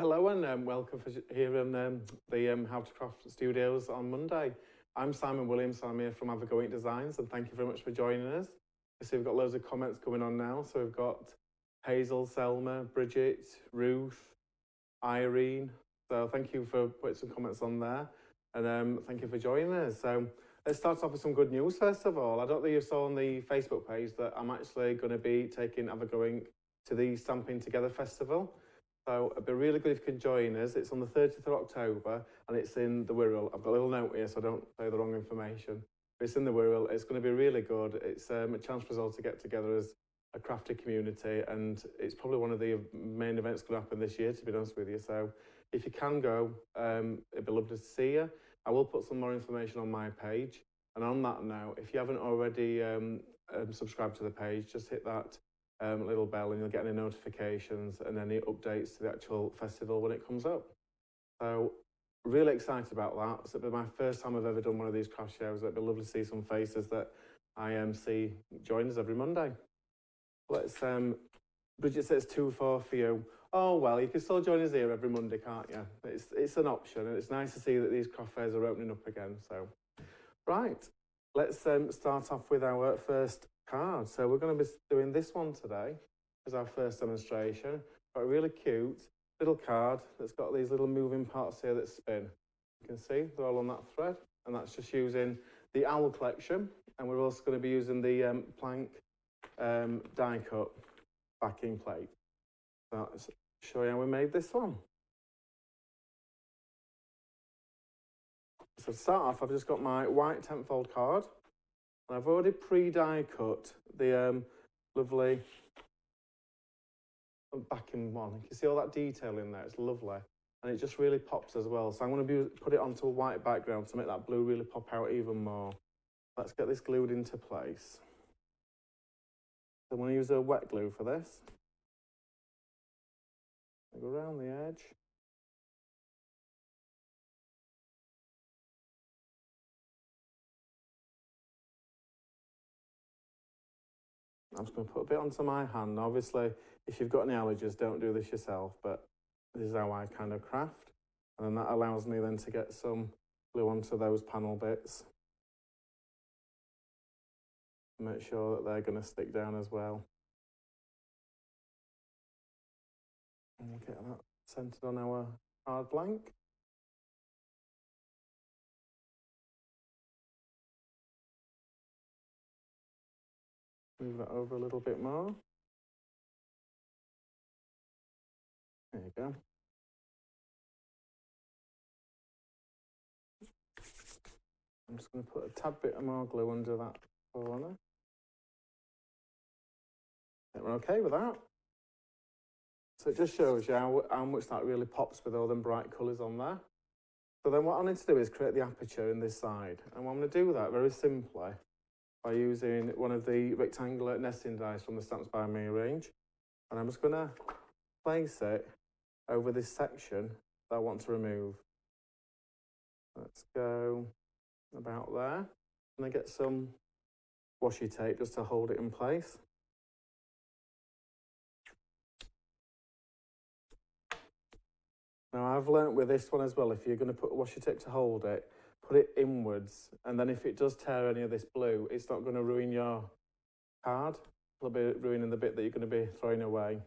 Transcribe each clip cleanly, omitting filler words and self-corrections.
Hello and welcome for here in the How to Craft Studios on Monday. I'm Simon Williams, I'm here from AVAGO-INK Designs, and thank you very much for joining us. I see we've got loads of comments going on now, so we've got Hazel, Selma, Bridget, Ruth, Irene. So thank you for putting some comments on there, and thank you for joining us. So let's start off with some good news first of all. I don't think you saw on the Facebook page that I'm actually going to be taking AVAGO-INK to the Stamping Together Festival. So it'd be really good if you can join us. It's on the 30th of October and it's in the Wirral. I've got a little note here so I don't say the wrong information. But it's in the Wirral. It's going to be really good. It's a chance for us all to get together as a crafty community, and it's probably one of the main events going to happen this year, to be honest with you. So if you can go, it'd be lovely to see you. I will put some more information on my page. And on that note, if you haven't already subscribed to the page, just hit that little bell and you'll get any notifications and any updates to the actual festival when it comes up. So really excited about that. So it'll be my first time I've ever done one of these craft shows. It'd be lovely to see some faces that I see join us every Monday. Let's Bridget says 2-4 for you. Oh well, you can still join us here every Monday, can't you? It's an option, and it's nice to see that these craft fairs are opening up again. So right, let's start off with our first card. So we're going to be doing this one today as our first demonstration. Got a really cute little card that's got these little moving parts here that spin. You can see they're all on that thread, and that's just using the Owl collection. And we're also going to be using the plank die cut backing plate. So let's show you how we made this one. So to start off, I've just got my white 10-fold card. And I've already pre-die cut the lovely backing one. You can see all that detail in there, it's lovely. And it just really pops as well. So I'm going to put it onto a white background to make that blue really pop out even more. Let's get this glued into place. So I'm going to use a wet glue for this. Go around the edge. I'm just going to put a bit onto my hand. Obviously, if you've got any allergies, don't do this yourself, but this is how I kind of craft. And then that allows me then to get some glue onto those panel bits. Make sure that they're going to stick down as well. And we'll get that centered on our card blank. Move that over a little bit more. There you go. I'm just going to put a tad bit more glue under that corner. We're okay with that. So it just shows you how much that really pops with all them bright colours on there. So then what I need to do is create the aperture in this side. And I'm going to do that very simply by using one of the rectangular nesting dies from the Stamps by Me range. And I'm just going to place it over this section that I want to remove. Let's go about there. And I get some washi tape just to hold it in place. Now I've learnt with this one as well, if you're going to put washi tape to hold it, put it inwards, and then if it does tear any of this blue, it's not going to ruin your card. It'll be ruining the bit that you're going to be throwing away.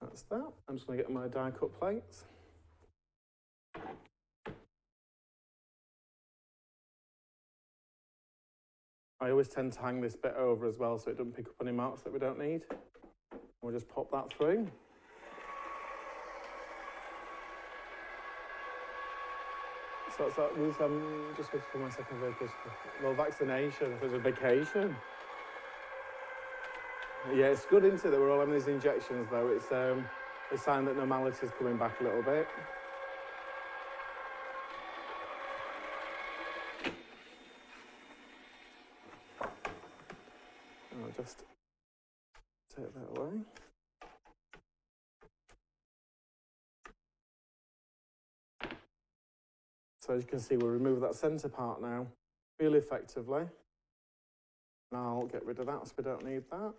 That's that. I'm just going to get my die cut plates. I always tend to hang this bit over as well so it doesn't pick up any marks that we don't need. We'll just pop that through. So it's like these, just waiting for my second vaccination. It was a vacation. Yeah, it's good, isn't it, that we're all having these injections though. It's a sign that normality is coming back a little bit. I'll just take that away. So as you can see, we'll remove that centre part now really effectively. And I'll get rid of that so we don't need that.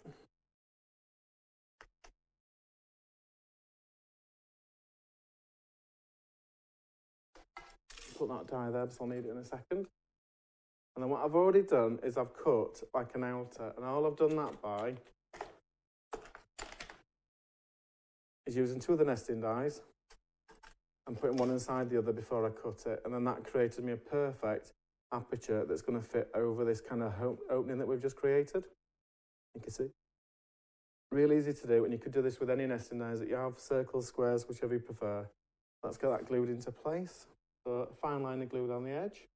put that die there because I'll need it in a second. And then what I've already done is I've cut like an outer, and all I've done that by is using two of the nesting dies and putting one inside the other before I cut it. And then that created me a perfect aperture that's going to fit over this kind of opening that we've just created. You can see. Really easy to do, and you could do this with any nesting dies that you have, circles, squares, whichever you prefer. Let's get that glued into place. So a fine line of glue down the edge.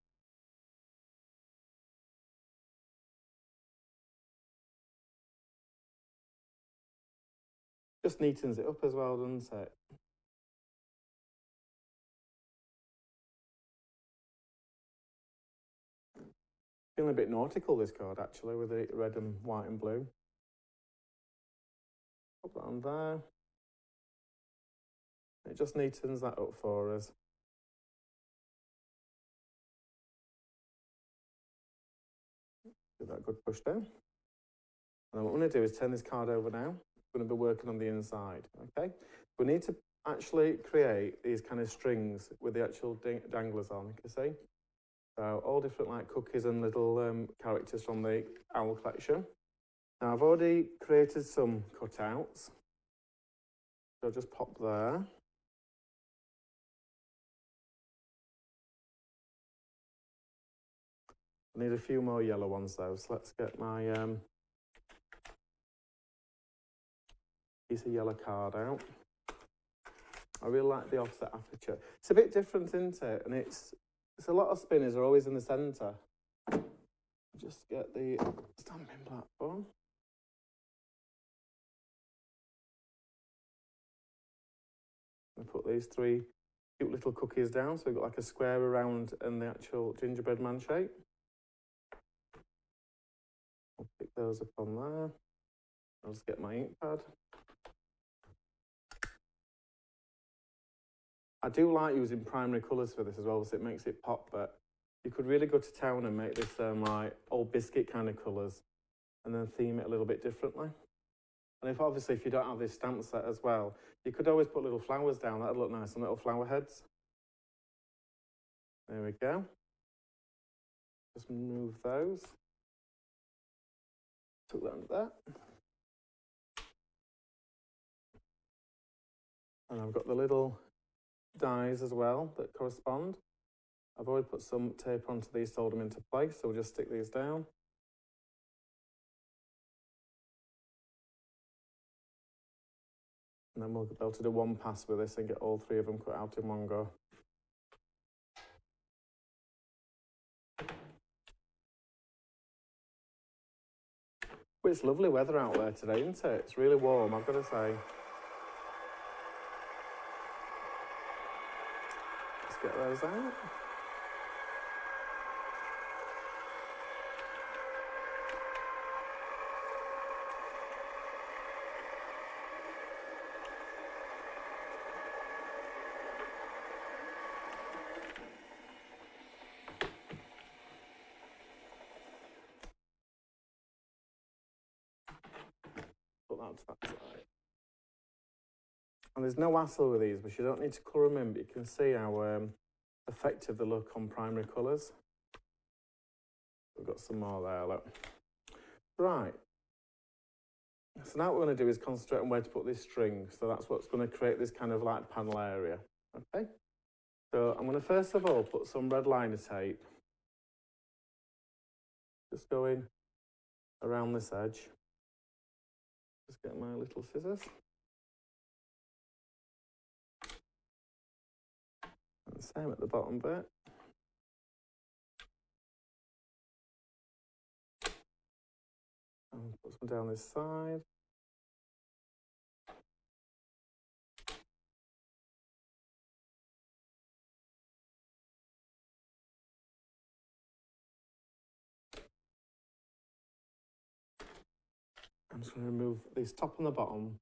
Just neatens it up as well, doesn't it? Feeling a bit nautical, this card, actually, with the red and white and blue. Put that on there. It just neatens that up for us. Give that a good push down. And then what I'm going to do is turn this card over now. I'm going to be working on the inside, okay? We need to actually create these kind of strings with the actual danglers on, you can see. So all different like cookies and little characters from the owl collection. Now I've already created some cutouts. So I'll just pop there. I need a few more yellow ones though, so let's get my piece of yellow card out. I really like the offset aperture. It's a bit different, isn't it? And it's a lot of spinners are always in the centre. Just get the stamping platform. I put these three cute little cookies down, so we've got like a square around and the actual gingerbread man shape. I'll pick those up on there. I'll just get my ink pad. I do like using primary colours for this as well, so it makes it pop, but you could really go to town and make this like old biscuit kind of colours and then theme it a little bit differently. And if you don't have this stamp set as well, you could always put little flowers down. That'd look nice, some little flower heads. There we go. Just move those. Put that under there. And I've got the little dies as well that correspond. I've already put some tape onto these, soldered them into place, so we'll just stick these down. And then we'll be able to do one pass with this and get all three of them cut out in one go. But it's lovely weather out there today, isn't it? It's really warm, I've got to say. Let's get those out. Put that to that side. And there's no hassle with these, but you don't need to colour them in, but you can see how effective they look on primary colours. We've got some more there, look. Right. So now what we're going to do is concentrate on where to put this string. So that's what's going to create this kind of like panel area. Okay. So I'm going to first of all put some red liner tape. Just going around this edge. Just get my little scissors. And same at the bottom bit. And put some down this side. I'm just going to remove these top and the bottom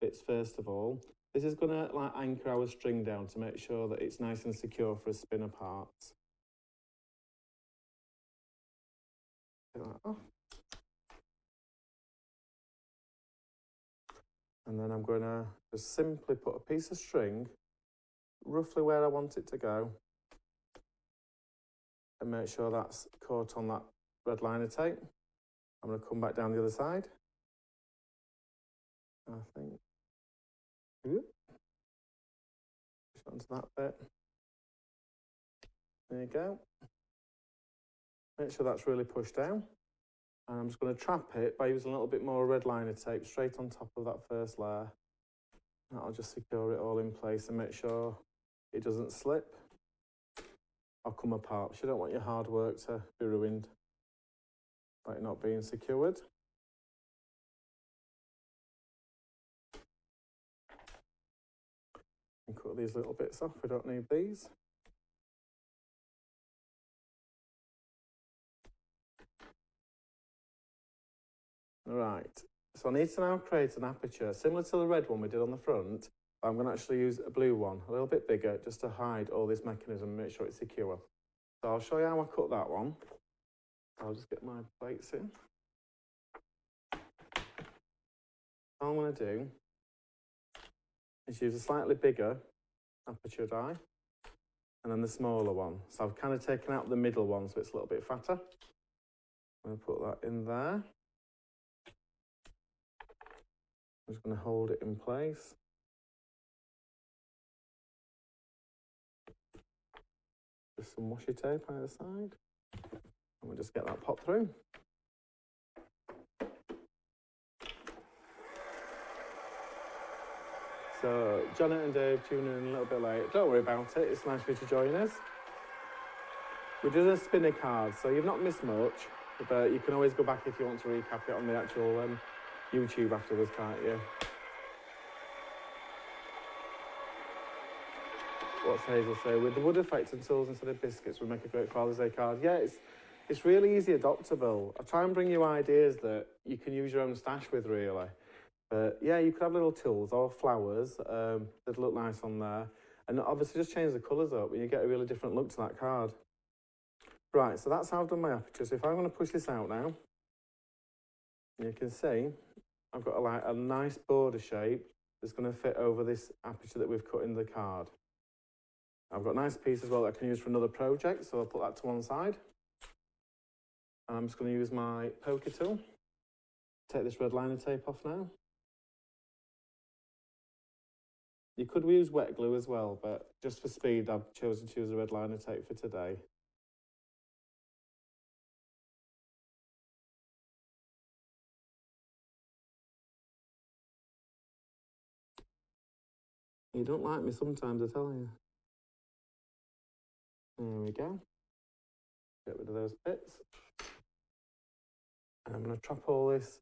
bits first of all. This is going to like anchor our string down to make sure that it's nice and secure for a spinner parts. Take that off. And then I'm going to just simply put a piece of string roughly where I want it to go. and make sure that's caught on that red liner tape. I'm going to come back down the other side. I think. Push onto that bit. There you go. Make sure that's really pushed down. And I'm just going to trap it by using a little bit more red liner tape straight on top of that first layer. That'll just secure it all in place and make sure it doesn't slip or come apart. So you don't want your hard work to be ruined by it not being secured. And cut these little bits off, we don't need these. Right, so I need to now create an aperture similar to the red one we did on the front. I'm going to actually use a blue one, a little bit bigger, just to hide all this mechanism and make sure it's secure. So I'll show you how I cut that one. I'll just get my plates in. All I'm going to do is use a slightly bigger aperture die and then the smaller one. So I've kind of taken out the middle one so it's a little bit fatter. I'm going to put that in there. I'm just going to hold it in place. Just some washi tape either side. And we'll just get that popped through. So, Janet and Dave tuning in a little bit late. Don't worry about it, it's nice for you to join us. We're doing a spinner card, so you've not missed much, but you can always go back if you want to recap it on the actual YouTube afterwards, can't you? What's Hazel say? With the wood effect and tools instead of biscuits would make a great Father's Day card. Yeah, it's really easy adoptable. I try and bring you ideas that you can use your own stash with, really. But yeah, you could have little tools or flowers that look nice on there. And obviously just change the colours up and you get a really different look to that card. Right, so that's how I've done my aperture. So if I'm going to push this out now, you can see I've got a nice border shape that's going to fit over this aperture that we've cut in the card. I've got a nice piece as well that I can use for another project, so I'll put that to one side. And I'm just going to use my poker tool. Take this red liner tape off now. You could use wet glue as well, but just for speed, I've chosen to use the red liner tape for today. You don't like me sometimes, I tell you. There we go. Get rid of those bits. And I'm going to trap all this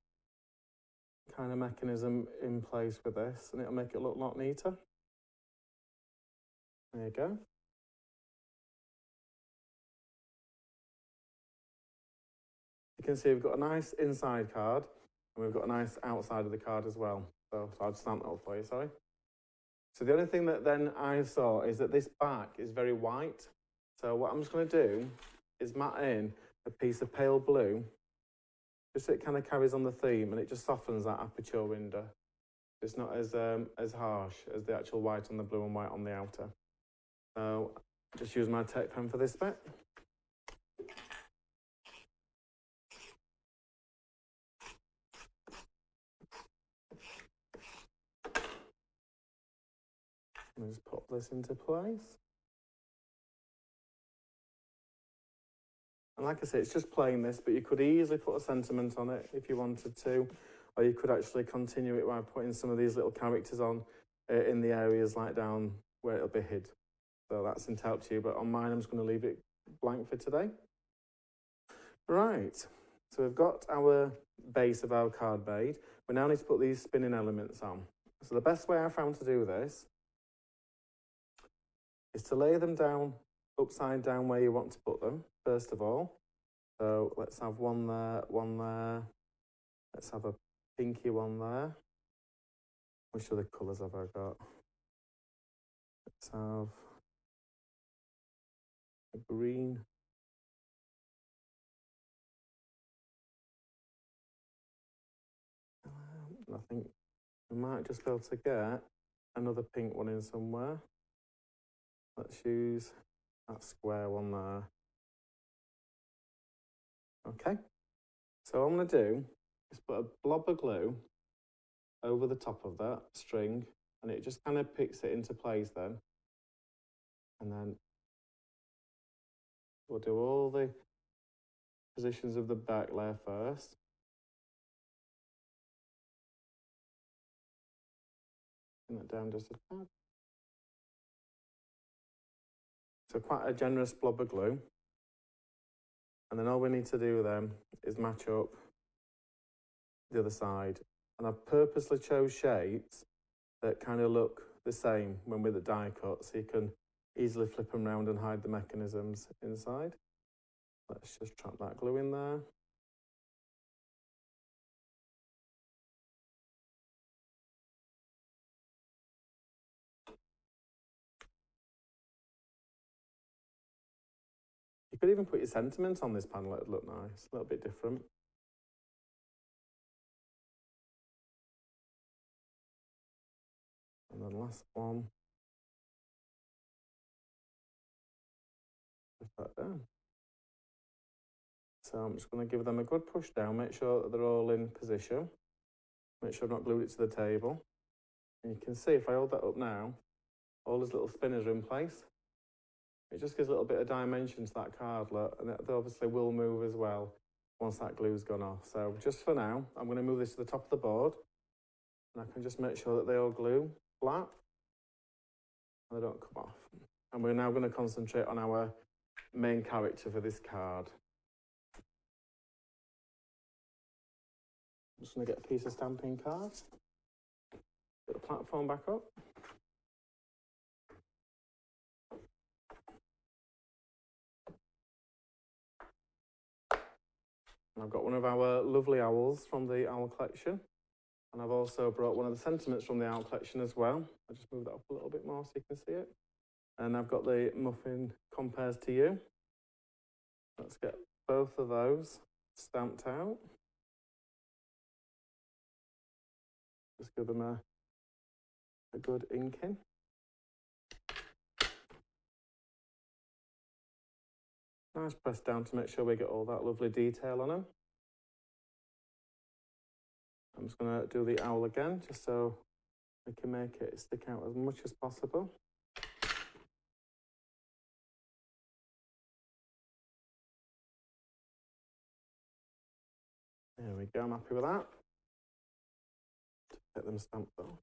kind of mechanism in place with this, and it'll make it look a lot neater. There you go. You can see we've got a nice inside card, and we've got a nice outside of the card as well. So I'll just stamp that up for you, sorry. So the only thing that then I saw is that this back is very white. So what I'm just going to do is mat in a piece of pale blue, just so it kind of carries on the theme and it just softens that aperture window. It's not as harsh as the actual white on the blue and white on the outer. So just use my tape pen for this bit. And just pop this into place. And like I say, it's just plain this, but you could easily put a sentiment on it if you wanted to, or you could actually continue it by putting some of these little characters on in the areas like down where it'll be hid. So that's entirely up to you, but on mine I'm just going to leave it blank for today. Right, so we've got our base of our card made. We now need to put these spinning elements on. So the best way I found to do this is to lay them down upside down where you want to put them, first of all. So let's have one there, one there. Let's have a pinky one there. Which other colours have I got? Let's have a green. And I think we might just be able to get another pink one in somewhere. Let's use that square one there. Okay, so what I'm going to do is put a blob of glue over the top of that string, and it just kind of picks it into place then. And then we'll do all the positions of the back layer first. Bring that down just a tad. So quite a generous blob of glue. And then all we need to do then is match up the other side. And I've purposely chose shapes that kind of look the same when with a die cut, so you can easily flip them around and hide the mechanisms inside. Let's just trap that glue in there. You could even put your sentiment on this panel, it'd look nice, a little bit different. And then last one. Put that down. So I'm just going to give them a good push down, make sure that they're all in position. Make sure I've not glued it to the table. And you can see if I hold that up now, all those little spinners are in place. It just gives a little bit of dimension to that cardlet, and they obviously will move as well once that glue's gone off. So just for now, I'm going to move this to the top of the board, and I can just make sure that they all glue flat and they don't come off. And we're now going to concentrate on our main character for this card. I'm just going to get a piece of stamping card, put the platform back up. And I've got one of our lovely owls from the owl collection. And I've also brought one of the sentiments from the owl collection as well. I'll just move that up a little bit more so you can see it. And I've got the muffin compares to you. Let's get both of those stamped out. Just give them a good inking. Nice press down to make sure we get all that lovely detail on them. I'm just going to do the owl again, just so we can make it stick out as much as possible. There we go, I'm happy with that. Get them stamped though.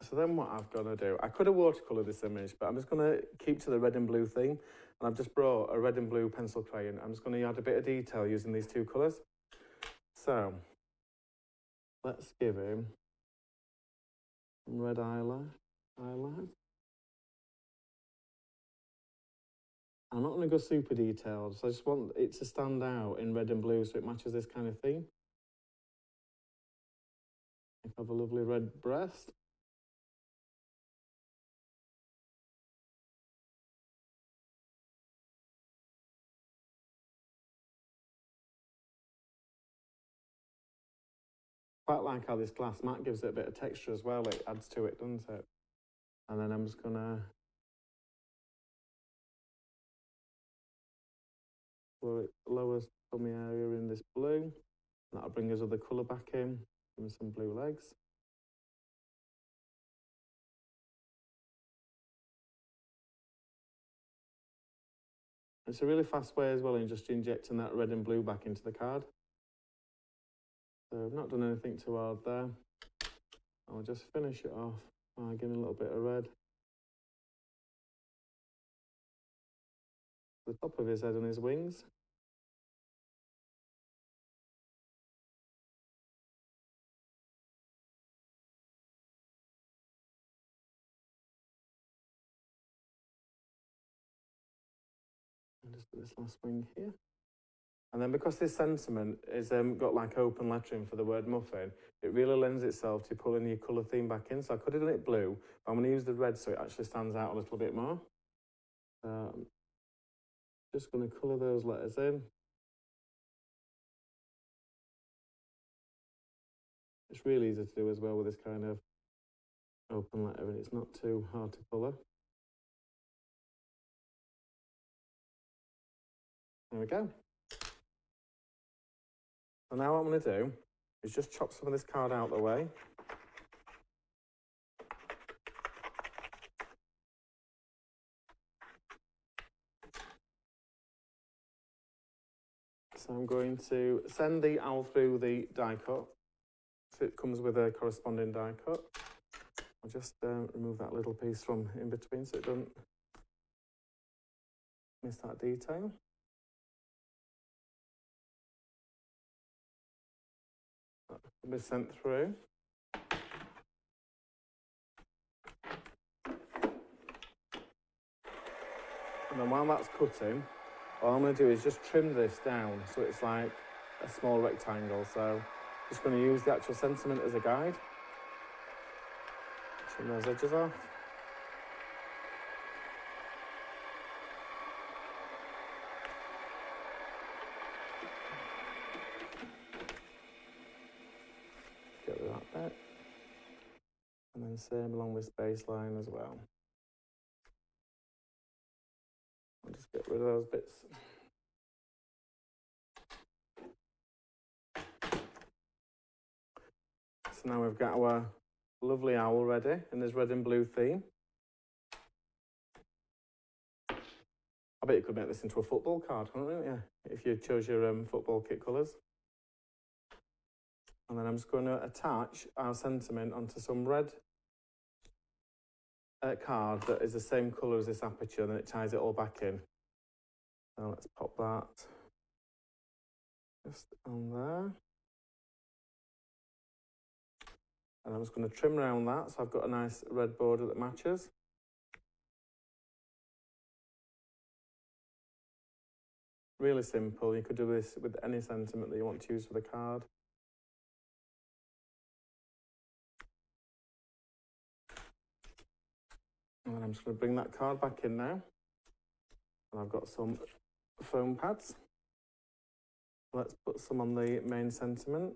So then what I've got to do, I could have watercoloured this image, but I'm just going to keep to the red and blue theme. And I've just brought a red and blue pencil crayon. I'm just going to add a bit of detail using these two colours. So let's give him some red highlight. I'm not going to go super detailed, so I just want it to stand out in red and blue so it matches this kind of theme. I have a lovely red breast. Quite like how this glass mat gives it a bit of texture as well. It adds to it, doesn't it? And then I'm just going to lower tummy area in this blue. And that'll bring his other colour back in. Give him some blue legs. It's a really fast way as well in just injecting that red and blue back into the card. So I've not done anything too hard there. I'll just finish it off by giving a little bit of red. The top of his head and his wings. And just this last wing here. And then because this sentiment is got like open lettering for the word muffin, it really lends itself to pulling your colour theme back in. So I could have done it blue, but I'm going to use the red so it actually stands out a little bit more. Just going to colour those letters in. It's really easy to do as well with this kind of open letter, and it's not too hard to colour. There we go. So now what I'm going to do is just chop some of this card out of the way. So I'm going to send the owl through the die cut. So it comes with a corresponding die cut. I'll just remove that little piece from in between so it doesn't miss that detail. That will be sent through. And then while that's cutting, all I'm going to do is just trim this down so it's like a small rectangle. So just going to use the actual sentiment as a guide. Trim those edges off. Get rid of that bit. And then same along this baseline as well. I'll just get rid of those bits. So now we've got our lovely owl ready in this red and blue theme. I bet you could make this into a football card, couldn't you? If you chose your football kit colours. And then I'm just going to attach our sentiment onto some red card that is the same colour as this aperture, and then it ties it all back in. So let's pop that just on there. And I'm just going to trim around that so I've got a nice red border that matches. Really simple. You could do this with any sentiment that you want to use for the card. And then I'm just going to bring that card back in now. And I've got some foam pads. Let's put some on the main sentiment.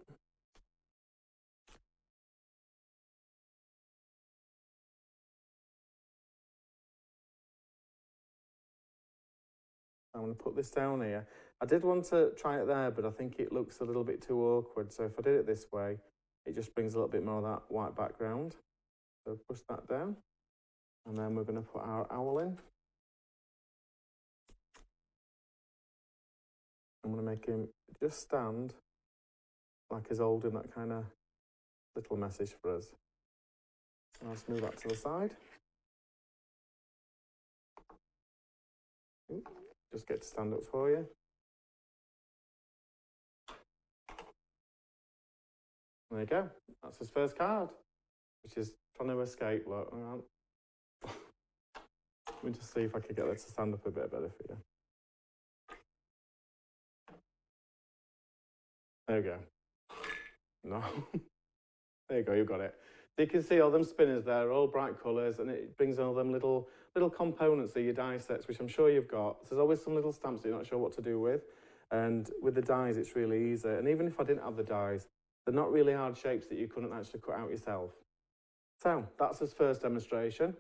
I'm going to put this down here. I did want to try it there, but I think it looks a little bit too awkward. So if I did it this way, it just brings a little bit more of that white background. So push that down. And then we're going to put our owl in. I'm going to make him just stand like he's holding that kind of little message for us. I'll just move that to the side. Just get to stand up for you. There you go. That's his first card, which is trying to escape. Look, hang on. Let me just see if I can get that to stand up a bit better for you. There you go. No. There you go, you got it. So you can see all them spinners there, all bright colours, and it brings all them little components of your die sets, which I'm sure you've got. So there's always some little stamps that you're not sure what to do with. And with the dies, it's really easy. And even if I didn't have the dies, they're not really hard shapes that you couldn't actually cut out yourself. So that's his first demonstration.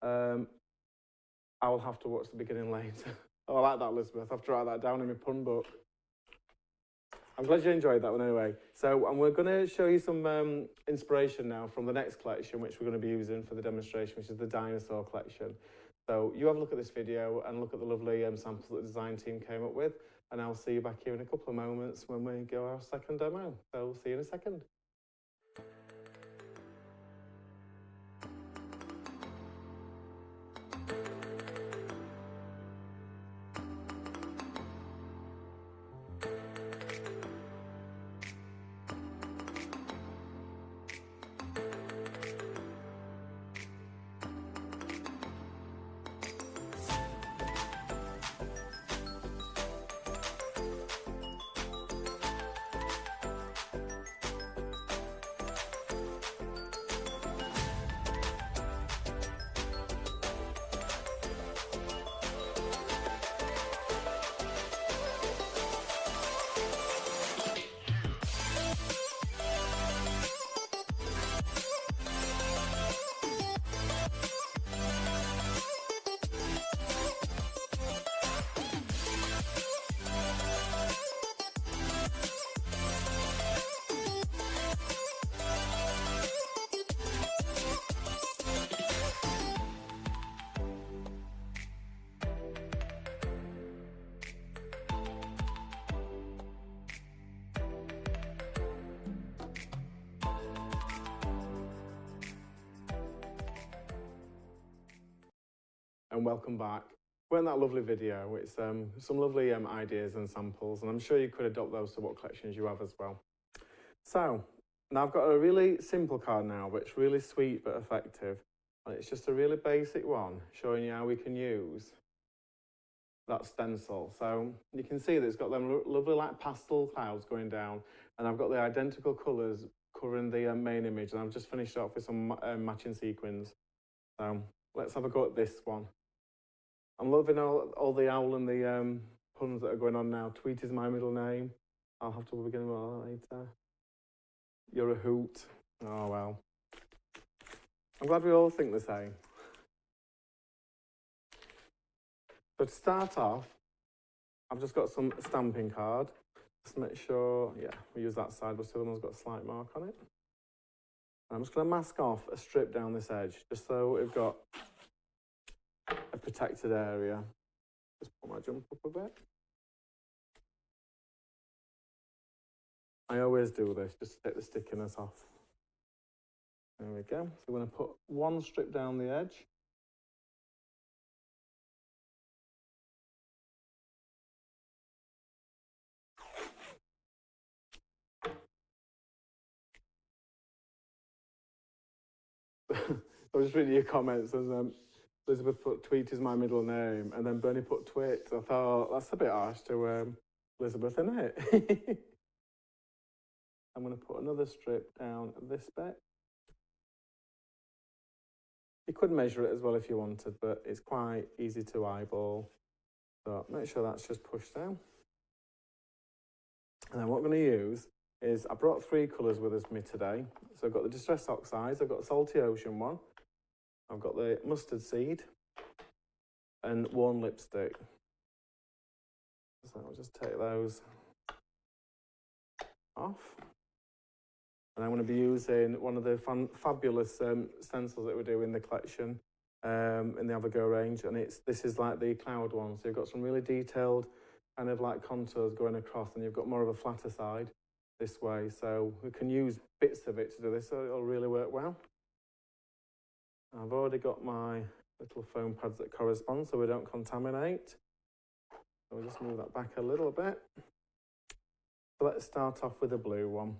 I will have to watch the beginning later. Oh, I like that, Elizabeth. I have to write that down in my pun book. I'm glad you enjoyed that one anyway. So we're going to show you some inspiration now from the next collection, which we're going to be using for the demonstration, which is the Dinosaur collection. So you have a look at this video and look at the lovely samples that the design team came up with. And I'll see you back here in a couple of moments when we go our second demo. So we'll see you in a second. and welcome back. Weren't that lovely video? It's some lovely ideas and samples, and I'm sure you could adopt those to what collections you have as well. So now I've got a really simple card now, but it's really sweet but effective, and it's just a really basic one showing you how we can use that stencil. So you can see that it's got them lovely like pastel clouds going down, and I've got the identical colours covering the main image, and I've just finished off with some matching sequins. So let's have a go at this one. I'm loving all the owl and the puns that are going on now. Tweet is my middle name. I'll have to begin with that later. You're a hoot. Oh well. I'm glad we all think the same. So to start off, I've just got some stamping card. Just make sure, yeah, we use that side, but the other one's got a slight mark on it. I'm just going to mask off a strip down this edge, just so we've got a protected area. Just put my jump up a bit. I always do this, just to take the stickiness off. There we go. So we're going to put one strip down the edge. I was just reading your comments, and Elizabeth put tweet is my middle name, and then Bernie put twit. I thought, that's a bit harsh to Elizabeth, isn't it? I'm going to put another strip down this bit. You could measure it as well if you wanted, but it's quite easy to eyeball. So make sure that's just pushed down. And then what I'm going to use is, I brought 3 colours with me today. So I've got the Distress Oxides, I've got the Salty Ocean one, I've got the Mustard Seed, and Worn Lipstick. So I'll just take those off. And I'm going to be using one of the fabulous stencils that we do in the collection, in the AVAGO range, and this is like the cloud one. So you've got some really detailed kind of like contours going across, and you've got more of a flatter side this way. So we can use bits of it to do this, so it'll really work well. I've already got my little foam pads that correspond, so we don't contaminate. So we'll just move that back a little bit. So let's start off with the blue one.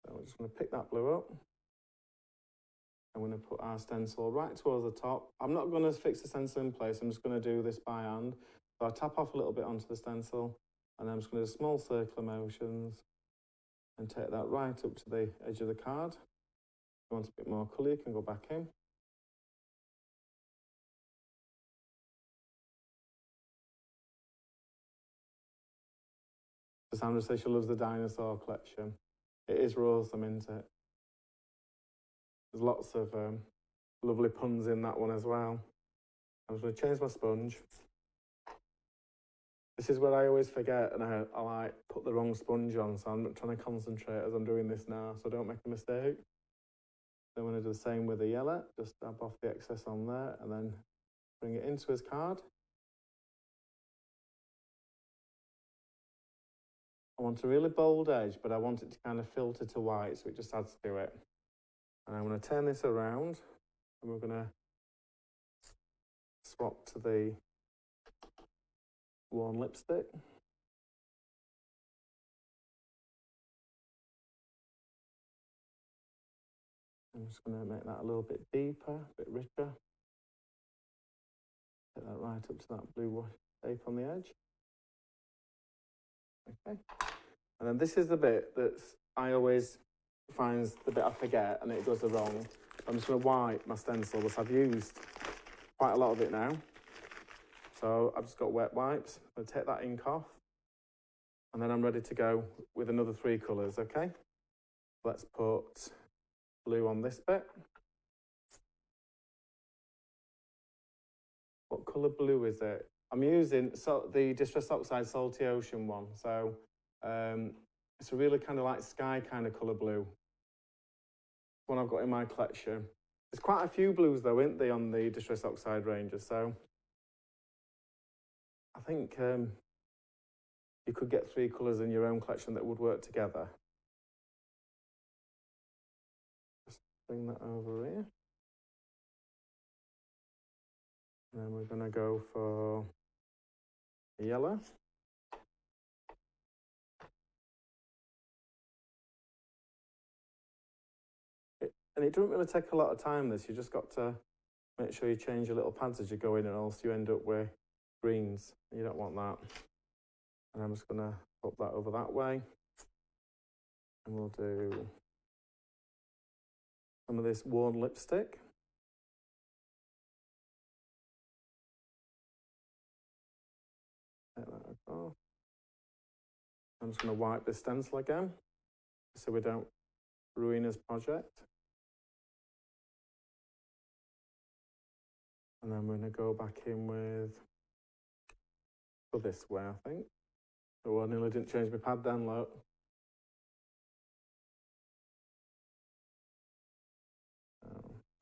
So we're just going to pick that blue up. I'm going to put our stencil right towards the top. I'm not going to fix the stencil in place, I'm just going to do this by hand. So I tap off a little bit onto the stencil, and I'm just going to do small circular motions and take that right up to the edge of the card. If you want a bit more colour, you can go back in. Sandra says she loves the Dinosaur collection. It is awesome, isn't it? There's lots of lovely puns in that one as well. I'm just going to change my sponge. This is where I always forget, and I like put the wrong sponge on, so I'm trying to concentrate as I'm doing this now, so don't make a mistake. Then I'm going to do the same with the yellow, just dab off the excess on there, and then bring it into his card. I want a really bold edge, but I want it to kind of filter to white, so it just adds to it. And I'm going to turn this around, and we're going to swap to the Worn Lipstick. I'm just going to make that a little bit deeper, a bit richer. Get that right up to that blue shape on the edge. Okay. And then this is the bit that I always find the bit I forget, and it does the wrong. I'm just going to wipe my stencil, because I've used quite a lot of it now. So I've just got wet wipes. I'm going to take that ink off, and then I'm ready to go with another 3 colours, okay? Let's put blue on this bit. What colour blue is it? I'm using the Distress Oxide Salty Ocean one. So it's a really kind of like sky kind of colour blue. One I've got in my collection. There's quite a few blues though, isn't there, on the Distress Oxide ranges, so I think you could get 3 colours in your own collection that would work together. Just bring that over here. And then we're going to go for yellow. And it doesn't really take a lot of time, this. You just got to make sure you change your little pads as you go in, or else you end up with greens. You don't want that. And I'm just going to put that over that way. And we'll do some of this worn lipstick. Take that across. I'm just going to wipe this stencil again, so we don't ruin his project. And then we're going to go back in with, for this way, I think. Oh, I nearly didn't change my pad then, look.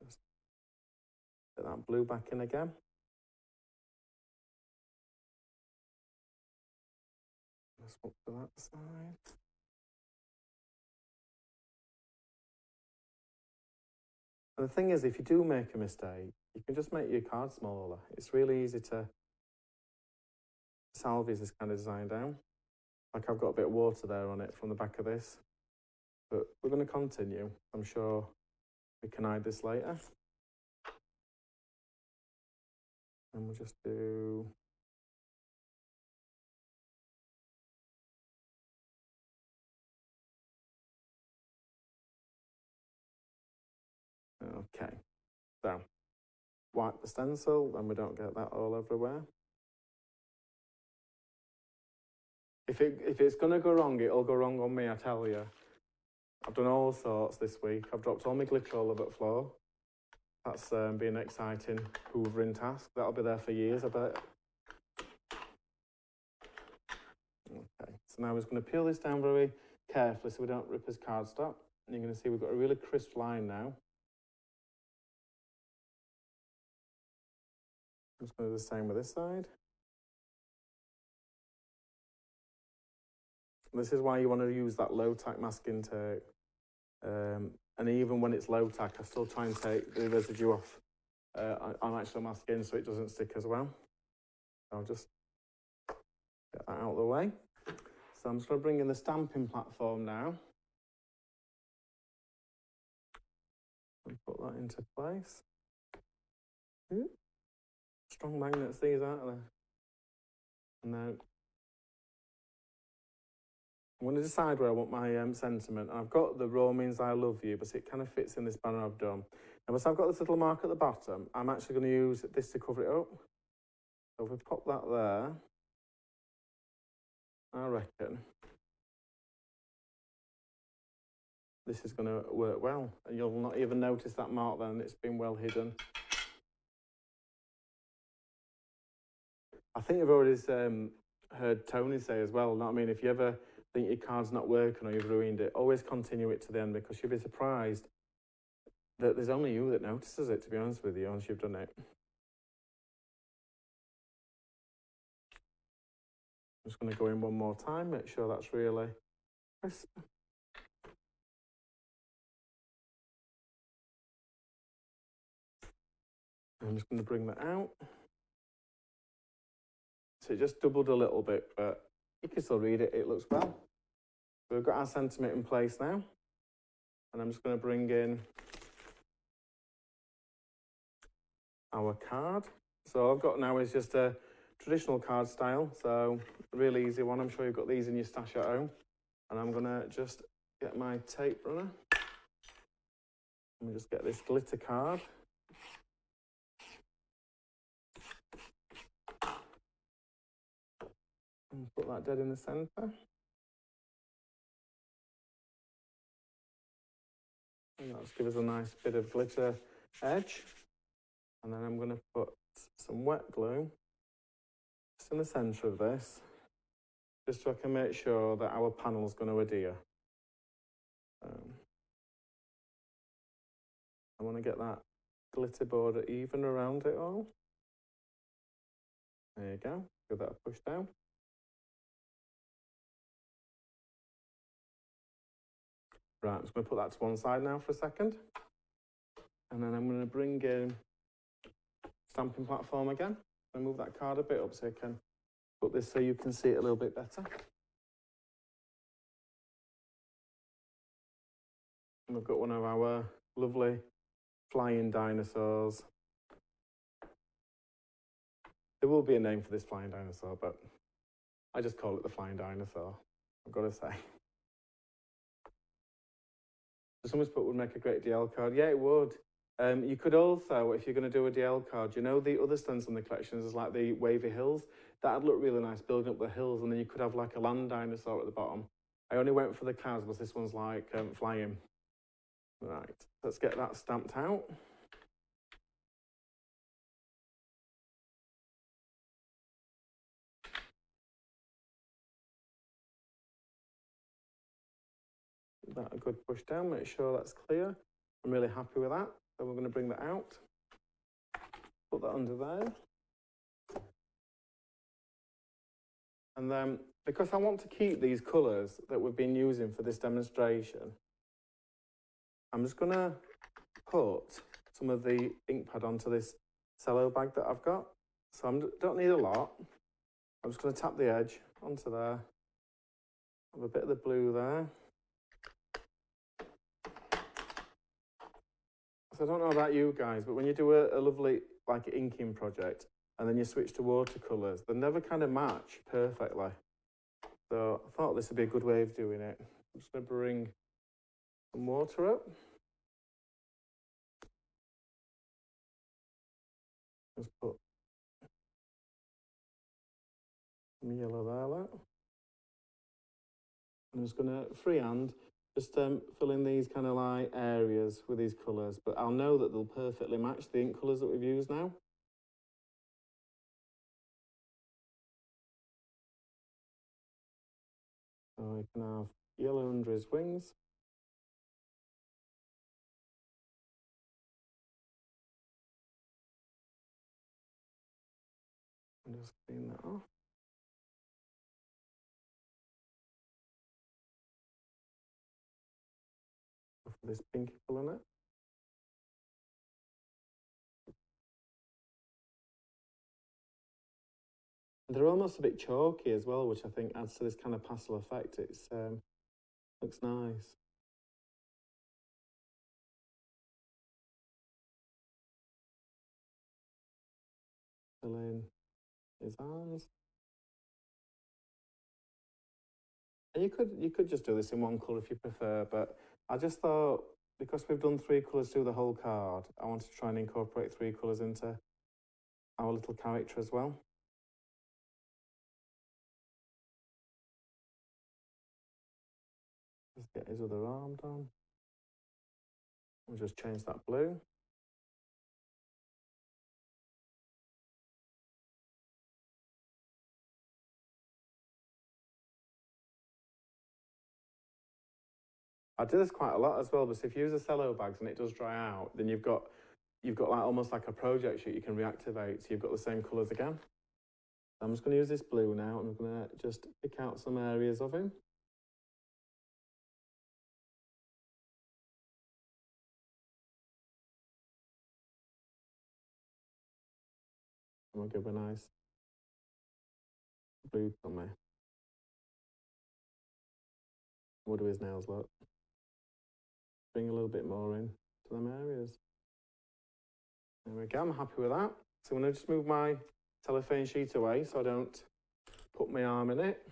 Just put that blue back in again. Let's swap to that side. And the thing is, if you do make a mistake, you can just make your card smaller. It's really easy to salvage this kind of design down. Like I've got a bit of water there on it from the back of this. But we're going to continue. I'm sure we can hide this later. And we'll just do... Okay, so wipe the stencil and we don't get that all everywhere. If it's going to go wrong, it'll go wrong on me, I tell you. I've done all sorts this week. I've dropped all my glitter all over the floor. That's been an exciting hoovering task. That'll be there for years, I bet. Okay, so now we're just going to peel this down very carefully so we don't rip his cardstock. And you're going to see we've got a really crisp line now. I'm just going to do the same with this side. This is why you want to use that low tack masking tape. And even when it's low tack, I still try and take the residue off on actual masking so it doesn't stick as well. I'll just get that out of the way. So I'm just going to bring in the stamping platform now. And put that into place. Ooh. Strong magnets these, aren't they? And now I'm going to decide where I want my sentiment. And I've got the raw means I love you, but it kind of fits in this banner I've done. Now, once I've got this little mark at the bottom, I'm actually going to use this to cover it up. So if we pop that there, I reckon this is going to work well. And you'll not even notice that mark then, it's been well hidden. I think you've already heard Tony say as well, I mean, if you ever think your card's not working or you've ruined it, always continue it to the end, because you'll be surprised that there's only you that notices it, to be honest with you, once you've done it. I'm just going to go in one more time, make sure that's really crisp. I'm just going to bring that out. So it just doubled a little bit, but you can still read it, it looks well. So we've got our sentiment in place now. And I'm just going to bring in our card. So I've got now is just a traditional card style, so a really easy one. I'm sure you've got these in your stash at home. And I'm going to just get my tape runner. Let me just get this glitter card. And put that dead in the centre. And that'll give us a nice bit of glitter edge. And then I'm going to put some wet glue just in the centre of this, just so I can make sure that our panel is going to adhere. I want to get that glitter border even around it all. There you go. Give that a push down. Right, I'm just going to put that to one side now for a second. And then I'm going to bring in stamping platform again. And move that card a bit up so I can put this so you can see it a little bit better. And we've got one of our lovely flying dinosaurs. There will be a name for this flying dinosaur, but I just call it the flying dinosaur, I've got to say. Someone's put would make a great DL card. Yeah, it would. You could also, if you're going to do a DL card, you know the other stencil in the collections is like the wavy hills. That'd look really nice, building up the hills, and then you could have like a land dinosaur at the bottom. I only went for the clouds, but this one's like flying. Right, let's get that stamped out. Give that a good push down, make sure that's clear. I'm really happy with that. So we're going to bring that out. Put that under there. And then, because I want to keep these colours that we've been using for this demonstration, I'm just going to put some of the ink pad onto this cello bag that I've got. So I don't need a lot. I'm just going to tap the edge onto there. Have a bit of the blue there. So I don't know about you guys, but when you do a lovely like inking project and then you switch to watercolours, they never kind of match perfectly. So I thought this would be a good way of doing it. I'm just going to bring some water up. Just put some yellow there, look. I'm just going to freehand just fill in these kind of like areas with these colours, but I'll know that they'll perfectly match the ink colours that we've used now. So you can have yellow under his wings. And just clean that off. For this pinky colour in it. They're almost a bit chalky as well, which I think adds to this kind of pastel effect. It's looks nice. Fill in his eyes. And you could just do this in one colour if you prefer, but I just thought because we've done 3 colours through the whole card, I wanted to try and incorporate 3 colours into our little character as well. Just get his other arm done. We'll just change that blue. I do this quite a lot as well, but if you use a cello bags and it does dry out, then you've got like almost like a project sheet you can reactivate, so you've got the same colours again. I'm just going to use this blue now, and I'm going to just pick out some areas of him. And we'll give a nice blue tummy. What do his nails look? Bring a little bit more in to them areas. There we go, I'm happy with that. So I'm going to just move my cellophane sheet away so I don't put my arm in it.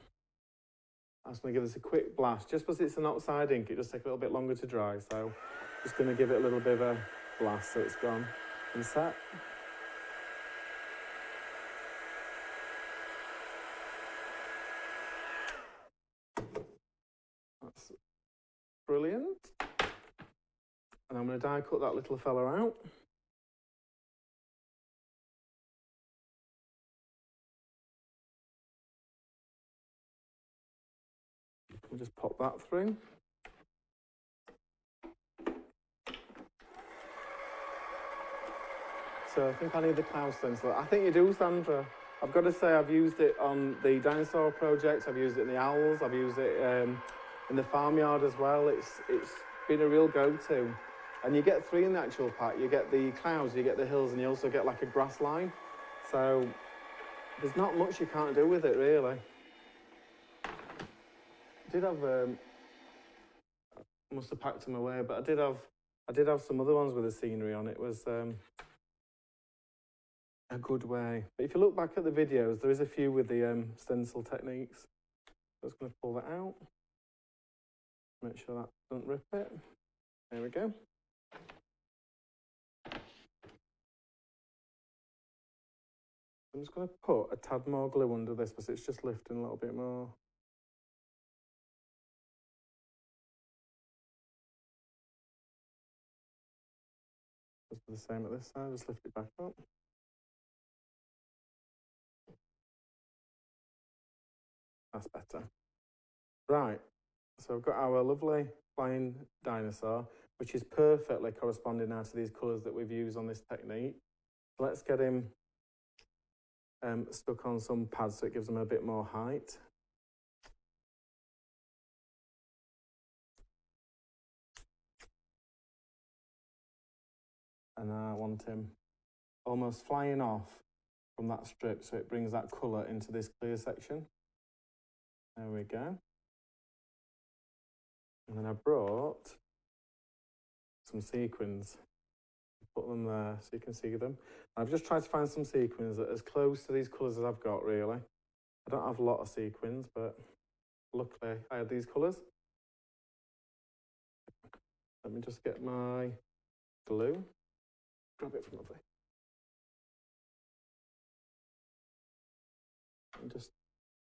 I'm just going to give this a quick blast. Just because it's an outside ink, it does take a little bit longer to dry. So just going to give it a little bit of a blast so it's gone and set. That's brilliant. And I'm going to die cut that little fella out. We'll just pop that through. So I think I need the cloud stencil. I think you do, Sandra. I've got to say I've used it on the Dinosaur project, I've used it in the owls, I've used it in the farmyard as well. It's been a real go-to. And you get 3 in the actual pack. You get the clouds, you get the hills, and you also get like a grass line. So there's not much you can't do with it, really. I did have, must have packed them away, but I did have some other ones with the scenery on. It was a good way. But if you look back at the videos, there is a few with the stencil techniques. I'm just going to pull that out. Make sure that doesn't rip it. There we go. I'm just going to put a tad more glue under this because it's just lifting a little bit more. Just do the same at this side, just lift it back up. That's better. Right, so I've got our lovely flying dinosaur, which is perfectly corresponding now to these colours that we've used on this technique. Let's get him stuck on some pads so it gives them a bit more height. And I want him almost flying off from that strip so it brings that colour into this clear section. There we go. And then I brought some sequins. Put them there so you can see them. I've just tried to find some sequins that are as close to these colours as I've got, really. I don't have a lot of sequins, but luckily I had these colours. Let me just get my glue. Grab it from over there. And just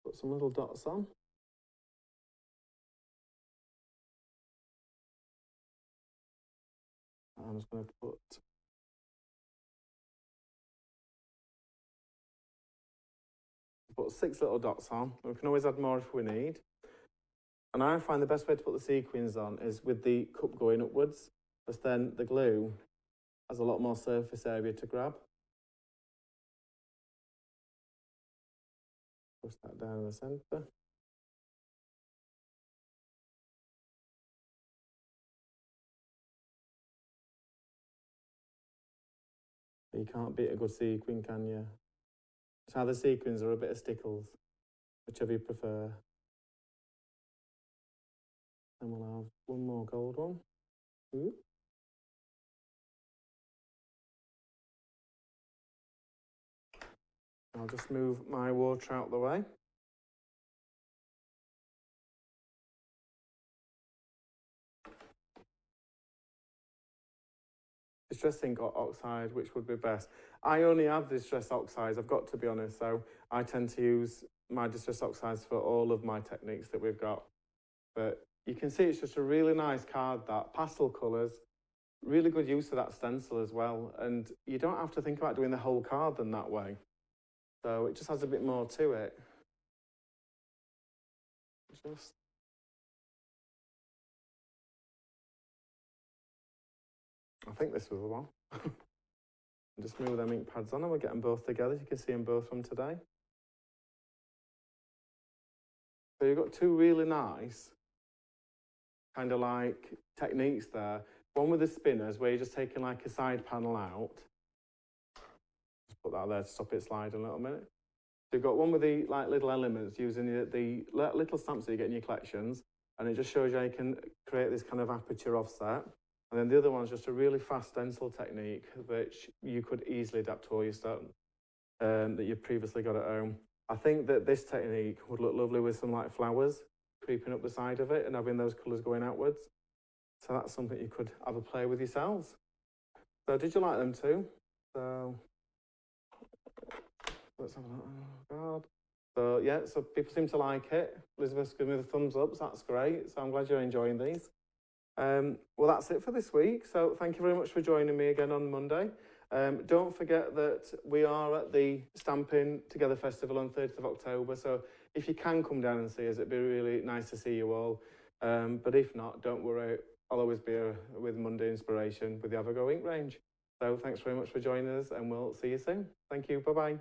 put some little dots on. I'm just going to put 6 little dots on. We can always add more if we need. And I find the best way to put the sequins on is with the cup going upwards, because then the glue has a lot more surface area to grab. Push that down in the centre. You can't beat a good sequin, can you? It's either sequins or a bit of stickles, whichever you prefer. And we'll have one more gold one. Ooh. I'll just move my water out of the way. Distress ink or oxide, which would be best? I only have distress oxides, I've got to be honest, so I tend to use my distress oxides for all of my techniques that we've got. But you can see it's just a really nice card, that pastel colours, really good use of that stencil as well, and you don't have to think about doing the whole card in that way. So it just has a bit more to it. I think this was the one. Just move them ink pads on and we'll get them both together. You can see them both from today. So you've got 2 really nice kind of like techniques there. One with the spinners where you're just taking like a side panel out. Just put that there to stop it sliding a little minute. So you've got one with the like little elements using the little stamps that you get in your collections, and it just shows you how you can create this kind of aperture offset. And then the other one's just a really fast stencil technique, which you could easily adapt to all your stuff that you've previously got at home. I think that this technique would look lovely with some like flowers creeping up the side of it and having those colours going outwards. So that's something you could have a play with yourselves. So did you like them too? So let's have a look. Oh God. So yeah, so people seem to like it. Elizabeth's giving me the thumbs up, so that's great. So I'm glad you're enjoying these. Well, that's it for this week. So thank you very much for joining me again on Monday. Don't forget that we are at the Stamping Together Festival on 30th of October. So if you can come down and see us, it'd be really nice to see you all. But if not, don't worry. I'll always be here with Monday Inspiration with the AVAGO-INK range. So thanks very much for joining us and we'll see you soon. Thank you. Bye-bye.